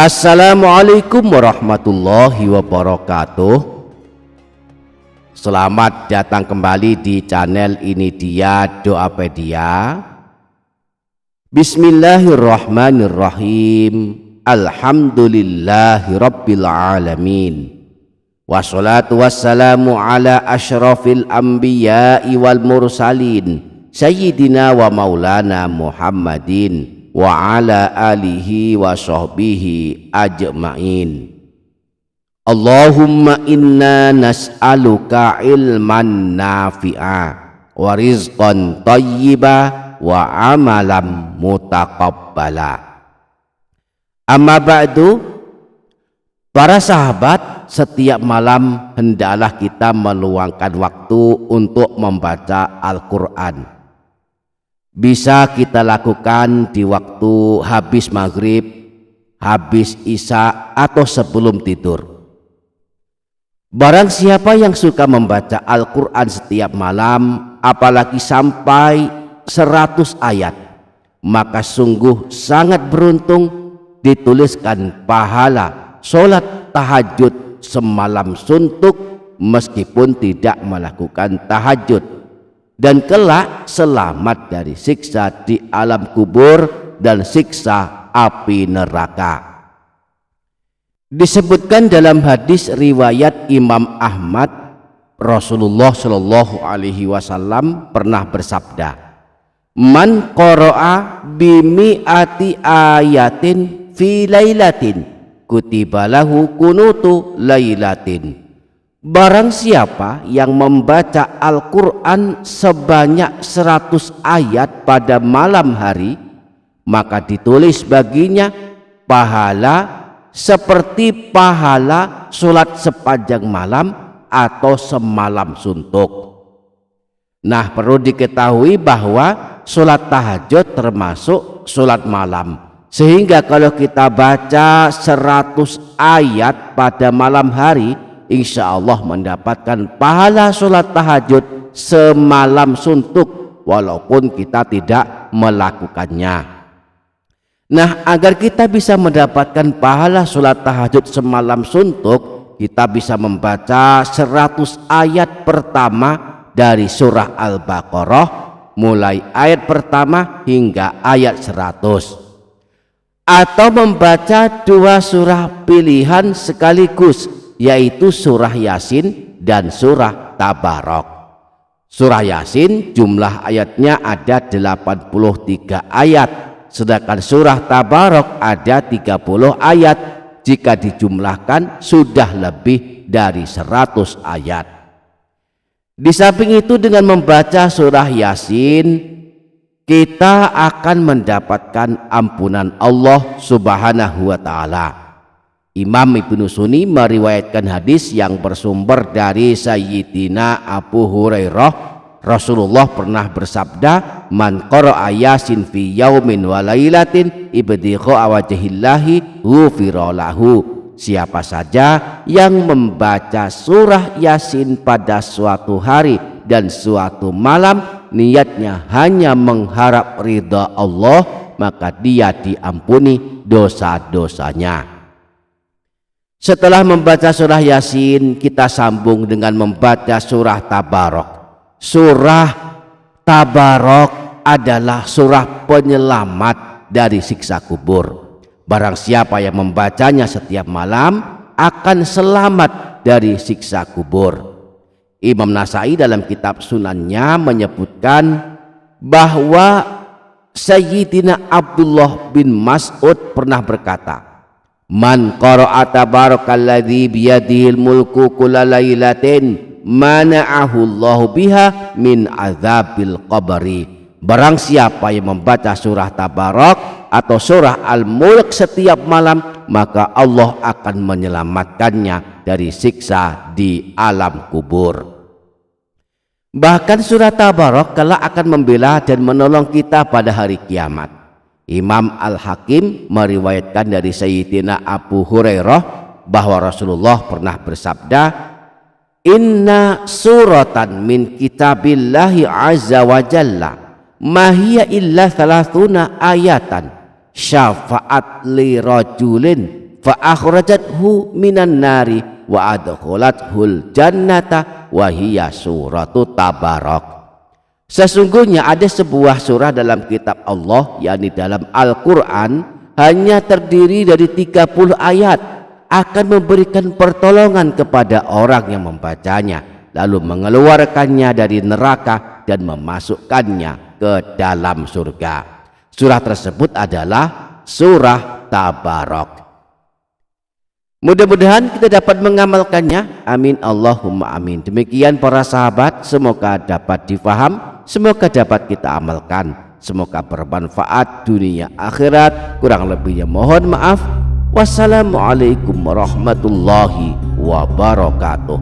Assalamualaikum warahmatullahi wabarakatuh. Selamat datang kembali di channel ini dia Doapedia. Bismillahirrahmanirrahim. Alhamdulillahirabbil alamin. Wassalatu wassalamu ala asyrafil anbiya'i wal mursalin sayyidina wa maulana Muhammadin wa ala alihi wa sahbihi ajma'in. Allahumma inna nas'aluka ilman nafi'a wa rizqan thayyiba wa amalan mutaqabbala. Amma ba'du, para sahabat, setiap malam hendaklah kita meluangkan waktu untuk membaca Al-Quran. Bisa kita lakukan di waktu habis maghrib, habis isya, atau sebelum tidur. Barang siapa yang suka membaca Al-Quran setiap malam, apalagi sampai 100 ayat, maka sungguh sangat beruntung, dituliskan pahala sholat tahajud semalam suntuk meskipun tidak melakukan tahajud, dan kelak selamat dari siksa di alam kubur dan siksa api neraka. Disebutkan dalam hadis riwayat Imam Ahmad, Rasulullah Shallallahu Alaihi Wasallam pernah bersabda, "Man qara'a bimi'ati ayatin fi lailatin kutiba lahu kunutu lailatin." Barang siapa yang membaca Al-Quran sebanyak 100 ayat pada malam hari, maka ditulis baginya pahala seperti pahala sholat sepanjang malam atau semalam suntuk. Nah, perlu diketahui bahwa sholat tahajud termasuk sholat malam, sehingga kalau kita baca 100 ayat pada malam hari, insya Allah mendapatkan pahala sholat tahajud semalam suntuk walaupun kita tidak melakukannya. Nah, agar kita bisa mendapatkan pahala sholat tahajud semalam suntuk, kita bisa membaca 100 ayat pertama dari surah Al-Baqarah, mulai ayat pertama hingga ayat 100, atau membaca 2 surah pilihan sekaligus, yaitu surah Yasin dan surah Tabarok. Surah Yasin jumlah ayatnya ada 83 ayat, sedangkan surah Tabarok ada 30 ayat. Jika dijumlahkan sudah lebih dari 100 ayat. Di samping itu, dengan membaca surah Yasin, kita akan mendapatkan ampunan Allah Subhanahu wa Ta'ala. Imam Ibnu Sunni meriwayatkan hadis yang bersumber dari Sayyidina Abu Hurairah. Rasulullah pernah bersabda, "Man qara'a Yasin fi yaumin wa lailatin ibtigha'a wajhillahi ghufira lahu." Siapa saja yang membaca surah Yasin pada suatu hari dan suatu malam, niatnya hanya mengharap ridha Allah, maka dia diampuni dosa-dosanya. Setelah membaca surah Yasin, kita sambung dengan membaca surah Tabarok. Surah Tabarok adalah surah penyelamat dari siksa kubur. Barang siapa yang membacanya setiap malam akan selamat dari siksa kubur. Imam Nasai dalam kitab Sunannya menyebutkan bahwa Sayyidina Abdullah bin Mas'ud pernah berkata, "Man qara'a tabarakalladzi biyadihil mulku kulla lailatin mana'ahu Allahu biha min azabil qabri." Barang siapa yang membaca surah Tabarok atau surah Al-Mulk setiap malam, maka Allah akan menyelamatkannya dari siksa di alam kubur. Bahkan surah Tabarok kelak akan membela dan menolong kita pada hari kiamat. Imam Al-Hakim meriwayatkan dari Sayyidina Abu Hurairah bahwa Rasulullah pernah bersabda, "Inna suratan min kitabillahi azza wa jalla ma hiya illa thalathuna ayatan syafa'at li rajulin fa akhrajathu minan nari wa adkhalathul jannata wa hiya suratu Tabarak. Sesungguhnya ada sebuah surah dalam kitab Allah, yakni dalam Al-Quran, hanya terdiri dari 30 ayat, akan memberikan pertolongan kepada orang yang membacanya, lalu mengeluarkannya dari neraka dan memasukkannya ke dalam surga. Surah tersebut adalah surah Tabarak. Mudah-mudahan kita dapat mengamalkannya. Amin Allahumma amin. Demikian para sahabat, semoga dapat difaham, semoga dapat kita amalkan, semoga bermanfaat dunia akhirat. Kurang lebihnya mohon maaf. Wassalamualaikum warahmatullahi wabarakatuh.